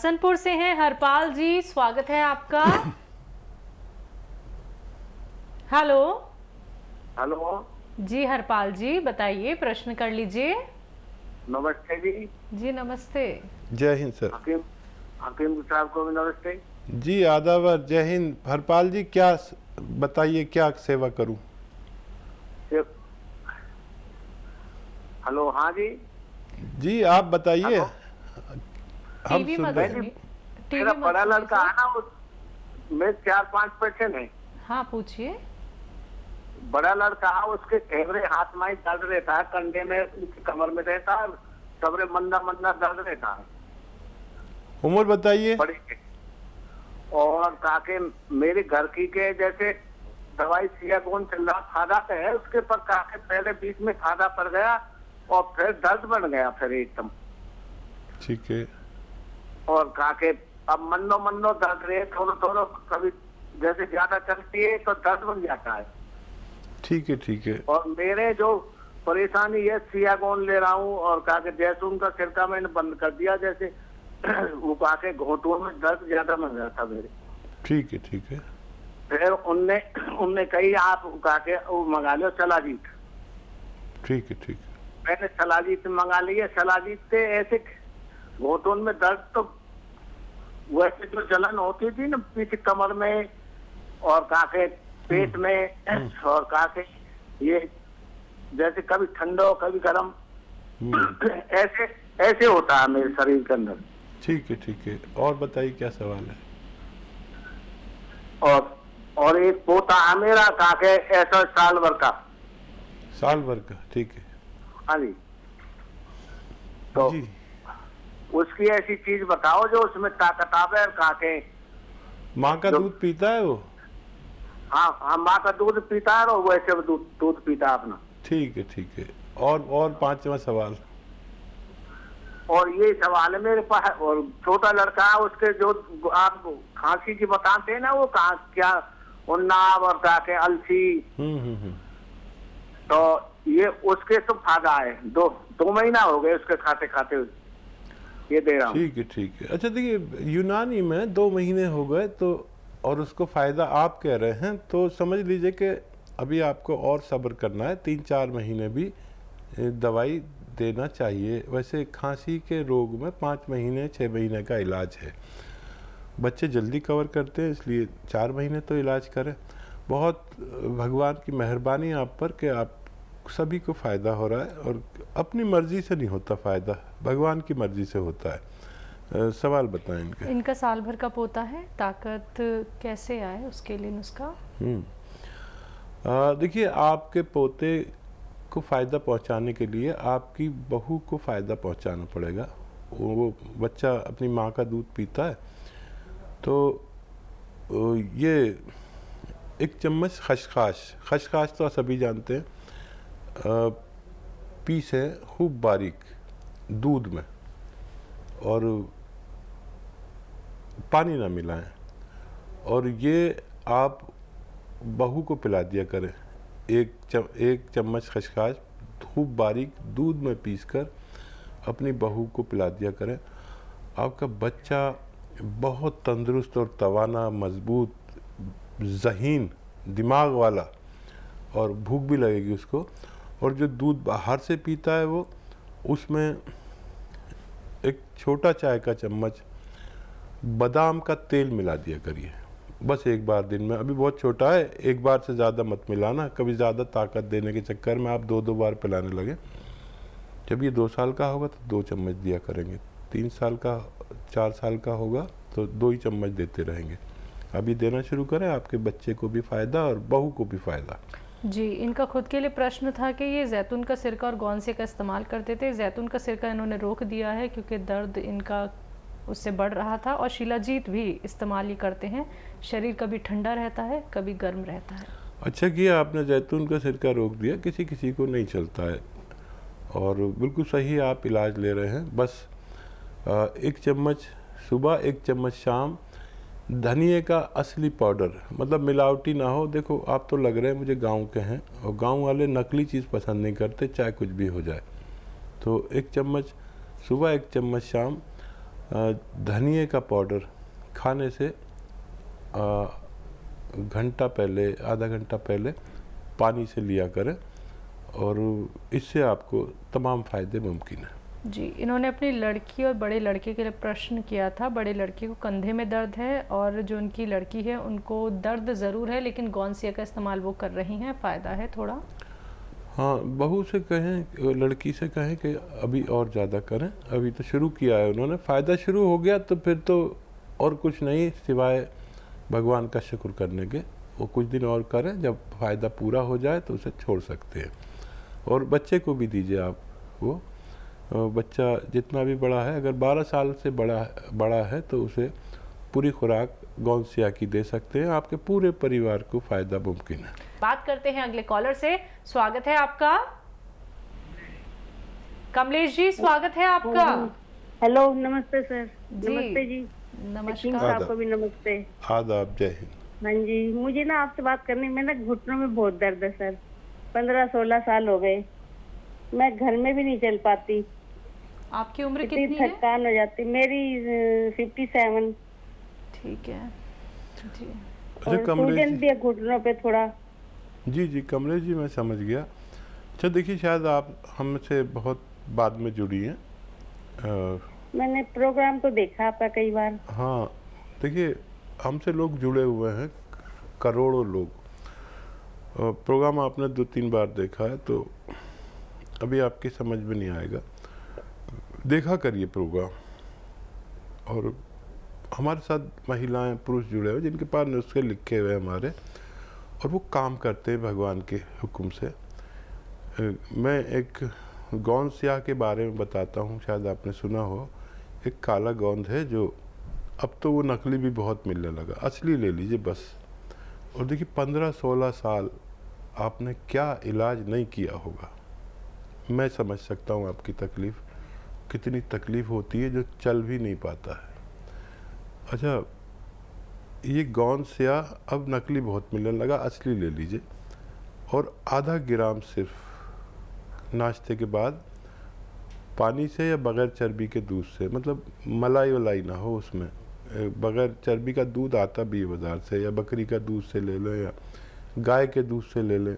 हसनपुर से हैं हरपाल जी, स्वागत है आपका। हेलो। हेलो जी हरपाल जी बताइए, प्रश्न कर लीजिए। नमस्ते जी। जी नमस्ते। जय हिंद सर। हकीम साहब को भी नमस्ते जी आदाबर, जय हिंद। हरपाल जी क्या बताइए, क्या सेवा करूं? हेलो। हाँ जी जी आप बताइए, हम टीवी सुन मत रहे हैं। सुनिए, मेरा टीवी मत बड़ा सुनिए लड़का है सर। ना, उसमें 4-5 पेशेंट है। हाँ पूछिए। बड़ा लड़का है, उसके घेवरे हाथ में दर्द रहता है, कंधे में, कमर में रहता है, सबरे मंदा मंदा दर्द रहता है। उम्र बताइए। बड़ी के। और काके मेरे घर की के जैसे दवाई सियागोन चल रहा, फायदा तो है उसके, पर काके पहले बीच में फायदा पड़ गया और फिर दर्द बन गया फिर एकदम। ठीक है। और काके अब मन्नो दर्द रहे, थोड़ा थोड़ा कभी जैसे ज्यादा चलती है तो दर्द बन जाता है। ठीक है ठीक है। और मेरे जो परेशानी है, सियागोन ले रहा हूँ और काके जैसुन का सिरका मैंने बंद कर दिया, जैसे वो काके घोटों में दर्द ज्यादा बन रहा था मेरे। ठीक है ठीक है। फिर उनने कही आप काके वो मंगा लो सलाजीत। ठीक है ठीक है। मैंने सलाजीत मंगा लिया। सलाजीत से ऐसे घोटों में दर्द तो वैसे जो जलन होती थी ना पीछे कमर में और काके पेट में और काके ये जैसे कभी ठंडा कभी गर्म ऐसे ऐसे होता है मेरे शरीर के अंदर। ठीक है ठीक है। और बताइए क्या सवाल है? और एक पोता है मेरा काके ऐसा साल भर का। साल भर का? ठीक है। हाँ जी। तो जी उसकी ऐसी चीज बताओ जो उसमें ताकत आवे और काके। माँ का दूध पीता है वो? हाँ हाँ, माँ का दूध पीता है और वैसे दूध पीता है अपना। ठीक है ठीक है। और पांचवा सवाल। और ये सवाल है मेरे पास। और छोटा लड़का है, उसके जो आप खांसी की बताते हैं ना, वो कहाँ क्या उन्नाव और काके अलसी, तो ये उसके तो फायदा है। दो महीना हो गए उसके खाते खाते ये दे रहा हूँ। ठीक है ठीक है। अच्छा देखिए, यूनानी में 2 महीने हो गए तो और उसको फायदा आप कह रहे हैं, तो समझ लीजिए कि अभी आपको और सब्र करना है। 3-4 महीने भी दवाई देना चाहिए। वैसे खांसी के रोग में 5 महीने 6 महीने का इलाज है। बच्चे जल्दी कवर करते हैं, इसलिए 4 महीने तो इलाज करें। बहुत भगवान की मेहरबानी आप पर कि आप सभी को फ़ायदा हो रहा है, और अपनी मर्जी से नहीं होता फ़ायदा, भगवान की मर्जी से होता है। सवाल बताएं इनका। इनका साल भर का पोता है, ताकत कैसे आए उसके लिए नुस्खा? देखिए, आपके पोते को फ़ायदा पहुंचाने के लिए आपकी बहू को फ़ायदा पहुंचाना पड़ेगा। वो बच्चा अपनी माँ का दूध पीता है, तो ये 1 चम्मच खसखस तो सभी जानते हैं, पीसे खूब बारीक दूध में, और पानी ना मिलाएं, और ये आप बहू को पिला दिया करें। 1 चम्मच खसखस खूब बारीक दूध में पीसकर अपनी बहू को पिला दिया करें। आपका बच्चा बहुत तंदुरुस्त और तवाना, मजबूत, ज़हीन, दिमाग वाला, और भूख भी लगेगी उसको। और जो दूध बाहर से पीता है वो, उसमें 1 छोटा चाय का चम्मच बादाम का तेल मिला दिया करिए, बस 1 बार दिन में। अभी बहुत छोटा है, 1 बार से ज़्यादा मत मिलाना, कभी ज़्यादा ताकत देने के चक्कर में आप 2-2 बार पिलाने लगे। जब ये 2 साल का होगा तो 2 चम्मच दिया करेंगे, 3 साल का 4 साल का होगा तो 2 ही चम्मच देते रहेंगे। अभी देना शुरू करें, आपके बच्चे को भी फ़ायदा और बहू को भी फ़ायदा। जी, इनका खुद के लिए प्रश्न था कि ये जैतून का सिरका और गोंद से का इस्तेमाल करते थे। जैतून का सिरका इन्होंने रोक दिया है क्योंकि दर्द इनका उससे बढ़ रहा था, और शिलाजीत भी इस्तेमाल ही करते हैं। शरीर कभी ठंडा रहता है, कभी गर्म रहता है। अच्छा किया आपने जैतून का सिरका रोक दिया, किसी किसी को नहीं चलता है, और बिल्कुल सही आप इलाज ले रहे हैं। बस 1 चम्मच सुबह, 1 चम्मच शाम। धनिए का असली पाउडर, मतलब मिलावटी ना हो। देखो, आप तो लग रहे हैं मुझे गांव के हैं, और गांव वाले नकली चीज़ पसंद नहीं करते, चाहे कुछ भी हो जाए। तो 1 चम्मच सुबह, 1 चम्मच शाम, धनिए का पाउडर खाने से घंटा पहले, आधा घंटा पहले पानी से लिया करें और इससे आपको तमाम फ़ायदे मुमकिन हैं। जी, इन्होंने अपनी लड़की और बड़े लड़के के लिए प्रश्न किया था। बड़े लड़के को कंधे में दर्द है और जो उनकी लड़की है उनको दर्द ज़रूर है, लेकिन गौनसिया का इस्तेमाल वो कर रही हैं, फ़ायदा है थोड़ा। हाँ, बहू से कहें, लड़की से कहें कि अभी और ज़्यादा करें, अभी तो शुरू किया है उन्होंने, फ़ायदा शुरू हो गया तो फिर तो और कुछ नहीं सिवाय भगवान का शुक्र करने के। वो कुछ दिन और करें, जब फ़ायदा पूरा हो जाए तो उसे छोड़ सकते हैं। और बच्चे को भी दीजिए आप, वो बच्चा जितना भी बड़ा है, अगर 12 साल से बड़ा है तो उसे पूरी खुराक गौनसिया की दे सकते हैं। आपके पूरे परिवार को फ़ायदा मुमकिन है। बात करते हैं अगले कॉलर से। स्वागत है आपका। कमलेश जी, स्वागत है आपका। हेलो, नमस्ते सर। जी, नमस्ते जी। नमस्कार। आपको भी नमस्ते। आदाब, जय हिंद। हाँ जी, मुझे ना आपसे बात करनी, मेरे ना घुटनों में बहुत दर्द है सर। 15-16 साल हो गए, मैं घर में भी नहीं चल पाती। आपकी उम्र इतनी कितनी है? थकान हो जाती। मेरी 57। ठीक है जी। और सूजन भी है घुटनों पे थोड़ा। जी, कमलेश जी, मैं समझ गया। अच्छा देखिए, शायद आप हमसे बहुत बाद में जुड़ी हैं। मैंने प्रोग्राम तो देखा आपका कई बार। हाँ, देखिए हमसे लोग जुड़े हुए हैं, करोड़ों लोग। प्रोग्राम आपने 2-3 बार देखा है तो अभी आपकी समझ में नहीं आएगा। देखा करिए प्रोग्राम। और हमारे साथ महिलाएं, पुरुष जुड़े हुए जिनके पास नुस्खे लिखे हुए हमारे, और वो काम करते हैं भगवान के हुक्म से। मैं एक गौनसिया के बारे में बताता हूँ, शायद आपने सुना हो। एक काला गोंद है जो अब तो वो नकली भी बहुत मिलने लगा, असली ले लीजिए बस। और देखिए 15-16 साल आपने क्या इलाज नहीं किया होगा। मैं समझ सकता हूँ आपकी तकलीफ़, कितनी तकलीफ़ होती है जो चल भी नहीं पाता है। अच्छा, ये गौनसिया अब नकली बहुत मिलने लगा, असली ले लीजिए। और आधा ग्राम सिर्फ नाश्ते के बाद पानी से या बग़ैर चर्बी के दूध से, मतलब मलाई वलाई ना हो उसमें, बग़ैर चर्बी का दूध आता भी है बाज़ार से, या बकरी का दूध से ले लें या गाय के दूध से ले लें।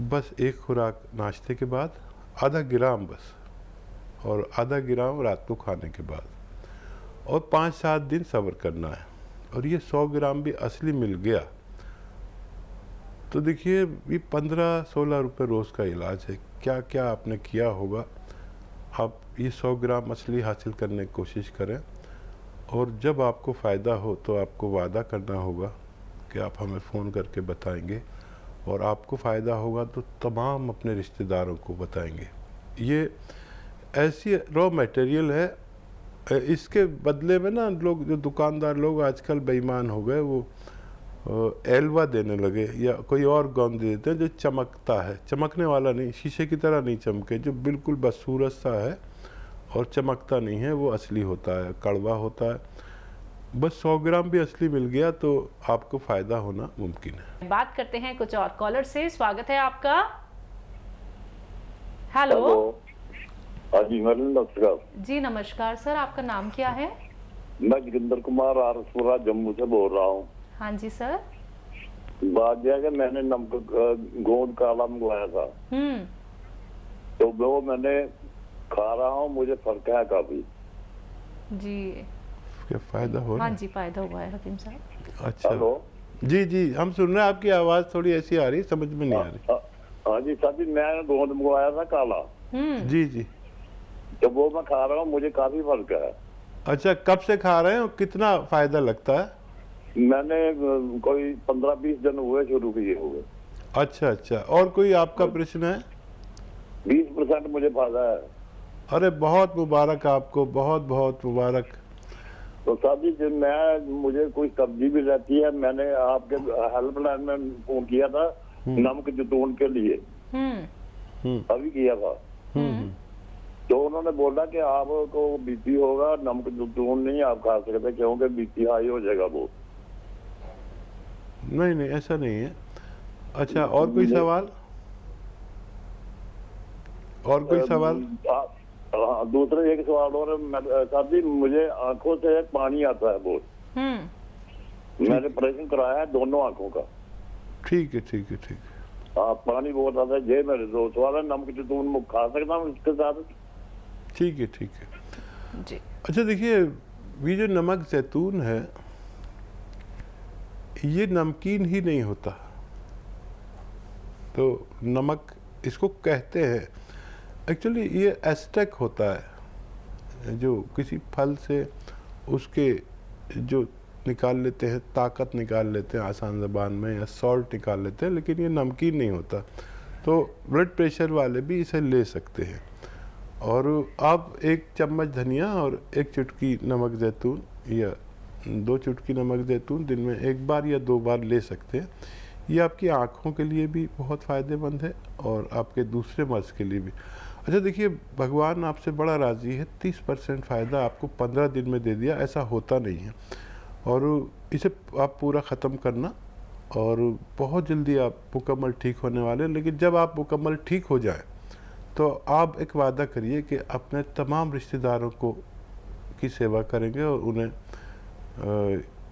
बस एक खुराक नाश्ते के बाद, आधा ग्राम बस, और आधा ग्राम रात को खाने के बाद, और 5-7 दिन सब्र करना है। और ये 100 ग्राम भी असली मिल गया तो देखिए ये 15-16 रुपये रोज़ का इलाज है। क्या क्या आपने किया होगा। आप ये 100 ग्राम असली हासिल करने की कोशिश करें, और जब आपको फ़ायदा हो तो आपको वादा करना होगा कि आप हमें फ़ोन करके बताएंगे, और आपको फ़ायदा होगा तो तमाम अपने रिश्तेदारों को बताएंगे। ये ऐसी रॉ मटेरियल है, इसके बदले में ना लोग, जो दुकानदार लोग आजकल बेईमान हो गए, वो एल्वा देने लगे या कोई और गोंद दे देते हैं जो चमकता है, चमकने वाला नहीं, शीशे की तरह नहीं चमके, जो बिल्कुल बदसूरत सा है और चमकता नहीं है, वो असली होता है, कड़वा होता है। बस 100 ग्राम भी असली मिल गया तो आपको फ़ायदा होना मुमकिन है। बात करते हैं कुछ और कॉलर से। स्वागत है आपका। हेलो। हाँ जी, नमस्कार जी, नमस्कार सर। आपका नाम क्या है? मैं जोगिंदर कुमार आरसपुरा जम्मू से बोल रहा हूँ। हाँ जी सर। बात यह है कि मैंने नमक गोंद काला मंगवाया था, तो वो मैंने खा रहा हूँ, मुझे फर्क है काफी। जी, क्या फ़ायदा हो रहा है? हाँ जी, फायदा हुआ है हकीम साहब। अच्छा, हेलो। जी हम सुन रहे हैं। आपकी आवाज़ थोड़ी ऐसी आ रही, समझ में नहीं आ रही। हाँ जी साहब, मैं गोंद मंगवाया था काला। जी तो वो मैं खा रहा हूँ, मुझे काफी फर्क है। अच्छा, कब से खा रहे हैं और कितना फ़ायदा लगता है? मैंने कोई 15-20 दिन हुए शुरू किए हुए। अच्छा, और कोई आपका प्रश्न है? 20% मुझे फायदा है। अरे बहुत मुबारक आपको, बहुत बहुत मुबारक। तो साहब जी, मुझे कोई सब्जी भी रहती है, मैंने आपके हेल्पलाइन में फोन किया था नमक जैतून के लिए, अभी किया था। तो उन्होंने बोला कि आपको बीपी होगा, नमक जैतून नहीं आप खा सकते क्योंकि बीपी हाई हो जाएगा वो। नहीं ऐसा नहीं है। अच्छा, और कोई सवाल? और कोई सवाल? हाँ, दूसरा एक सवाल और साहब जी, मुझे आंखों से पानी आता है बहुत। मैंने ऑपरेशन कराया है दोनों आंखों का। ठीक है ठीक है ठीक है। हाँ, पानी बहुत आता है। जे मेरे दोस्त वाला नमक जैतून खा सकता हूँ इसके साथ? ठीक है ठीक है जी। अच्छा देखिए, ये जो नमक जैतून है ये नमकीन ही नहीं होता। तो नमक इसको कहते हैं, एक्चुअली ये एस्टेक होता है जो किसी फल से उसके जो निकाल लेते हैं, ताकत निकाल लेते हैं आसान ज़बान में, या सॉल्ट निकाल लेते हैं, लेकिन ये नमकीन नहीं होता। तो ब्लड प्रेशर वाले भी इसे ले सकते हैं। और आप 1 चम्मच धनिया और 1 चुटकी नमक जैतून या 2 चुटकी नमक जैतून दिन में 1 बार या 2 बार ले सकते हैं। ये आपकी आँखों के लिए भी बहुत फ़ायदेमंद है और आपके दूसरे मर्ज़ के लिए भी। अच्छा देखिए, भगवान आपसे बड़ा राज़ी है, 30% फ़ायदा आपको 15 दिन में दे दिया, ऐसा होता नहीं है। और इसे आप पूरा ख़त्म करना और बहुत जल्दी आप मुकम्मल ठीक होने वाले हैं। लेकिन जब आप मुकम्मल ठीक हो जाए तो आप एक वादा करिए कि अपने तमाम रिश्तेदारों को की सेवा करेंगे और उन्हें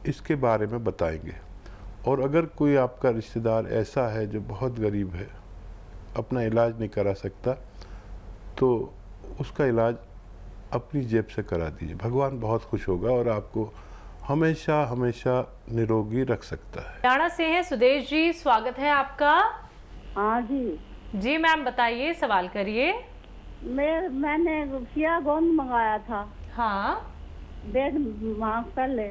इसके बारे में बताएंगे। और अगर कोई आपका रिश्तेदार ऐसा है जो बहुत गरीब है, अपना इलाज नहीं करा सकता, तो उसका इलाज अपनी जेब से करा दीजिए। भगवान बहुत खुश होगा और आपको हमेशा हमेशा निरोगी रख सकता है। हरियाणा से हैं सुदेश जी, स्वागत है आपका। हाँ जी। जी मैम बताइए, सवाल करिए। मैंने किया गोंद मंगाया था। हाँ 1.5 माह पहले।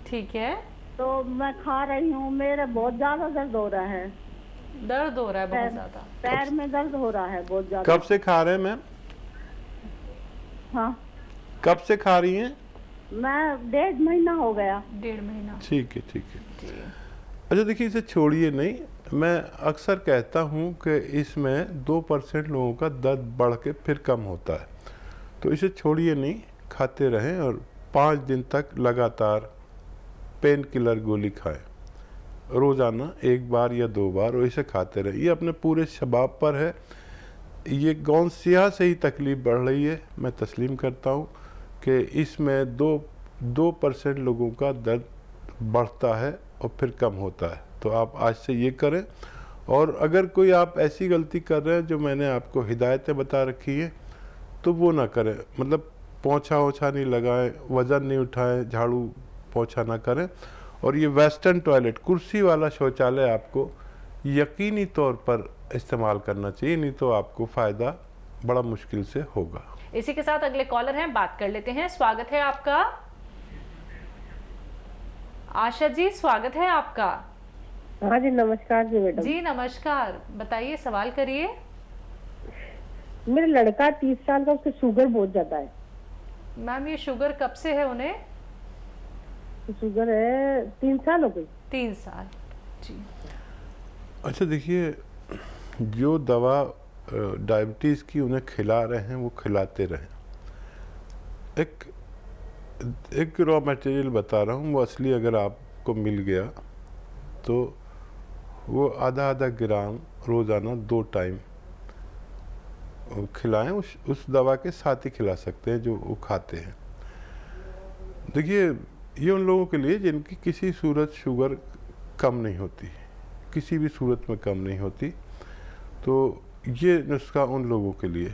ठीक है। तो मैं खा रही हूँ, मेरे बहुत ज्यादा दर्द हो रहा है। दर्द हो रहा है बहुत ज्यादा? पैर में दर्द हो रहा है बहुत ज्यादा। कब से खा रहे हैं मैम? हाँ, कब से खा रही हैं? मैं 1.5 महीना हो गया। 1.5 महीना। ठीक है ठीक है। अच्छा देखिए, इसे छोड़िए नहीं। मैं अक्सर कहता हूँ कि इसमें 2% लोगों का दर्द बढ़ के फिर कम होता है। तो इसे छोड़िए नहीं, खाते रहें और 5 दिन तक लगातार पेन किलर गोली खाएं, रोज़ाना 1 बार या 2 बार, और इसे खाते रहें। ये अपने पूरे शबाब पर है। ये गोंद सियाह से ही तकलीफ़ बढ़ रही है। मैं तस्लीम करता हूँ कि इसमें 2% लोगों का दर्द बढ़ता है और फिर कम होता है। तो आप आज से ये करें। और अगर कोई आप ऐसी गलती कर रहे हैं जो मैंने आपको हिदायतें बता रखी हैं, तो वो ना करें। मतलब पोंछा ओछा नहीं लगाएं, वज़न नहीं उठाएं, झाड़ू पोंछा ना करें। और ये वेस्टर्न टॉयलेट, कुर्सी वाला शौचालय आपको यकीनी तौर पर इस्तेमाल करना चाहिए, नहीं तो आपको फ़ायदा बड़ा मुश्किल से होगा। इसी के साथ अगले कॉलर हैं, बात कर लेते हैं। स्वागत है आपका। आशा जी, स्वागत है आपका। हाँ जी, नमस्कार जी मैडम। जी नमस्कार, बताइए, सवाल करिए। मेरा लड़का 30 साल का, उसके शुगर बहुत ज्यादा है। मैम ये शुगर कब से है उन्हें? शुगर है 3 साल हो गई। 3 साल। जी। अच्छा देखिए, जो दवा डायबिटीज़ की उन्हें खिला रहे हैं वो खिलाते रहें। एक रॉ मटेरियल बता रहा हूँ, वो असली अगर आपको मिल गया तो वो आधा ग्राम रोज़ाना 2 टाइम खिलाएं। उस दवा के साथ ही खिला सकते हैं जो वो खाते हैं। देखिए, ये उन लोगों के लिए जिनकी किसी सूरत शुगर कम नहीं होती, किसी भी सूरत में कम नहीं होती, तो ये नुस्खा उन लोगों के लिए।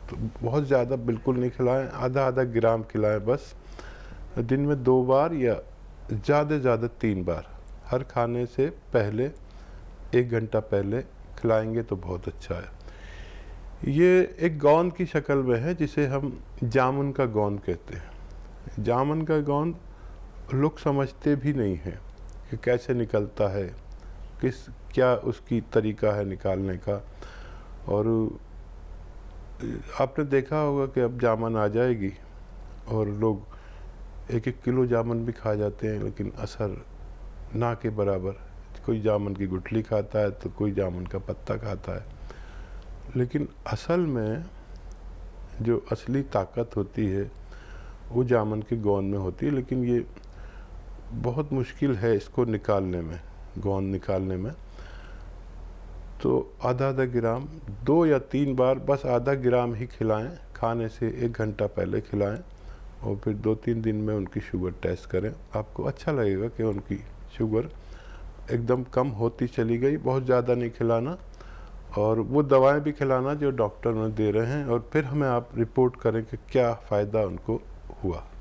तो बहुत ज़्यादा बिल्कुल नहीं खिलाएं, आधा ग्राम खिलाएं बस। दिन में 2 बार या ज़्यादा से ज़्यादा 3 बार, हर खाने से पहले 1 घंटा पहले खिलाएंगे तो बहुत अच्छा है। ये एक गोंद की शक्ल में है जिसे हम जामुन का गोंद कहते हैं। जामुन का गोंद लोग समझते भी नहीं हैं कि कैसे निकलता है, क्या उसकी तरीका है निकालने का। और आपने देखा होगा कि अब जामुन आ जाएगी और लोग 1-1 किलो जामुन भी खा जाते हैं, लेकिन असर ना के बराबर। कोई जामुन की गुठली खाता है तो कोई जामुन का पत्ता खाता है, लेकिन असल में जो असली ताकत होती है वो जामुन के गोंद में होती है। लेकिन ये बहुत मुश्किल है इसको निकालने में, गोंद निकालने में। तो आधा ग्राम 2 या 3 बार, बस आधा ग्राम ही खिलाएं खाने से 1 घंटा पहले खिलाएं और फिर 2-3 दिन में उनकी शुगर टेस्ट करें। आपको अच्छा लगेगा कि उनकी शुगर एकदम कम होती चली गई। बहुत ज़्यादा नहीं खिलाना और वो दवाएं भी खिलाना जो डॉक्टर ने दे रहे हैं, और फिर हमें आप रिपोर्ट करें कि क्या फ़ायदा उनको हुआ।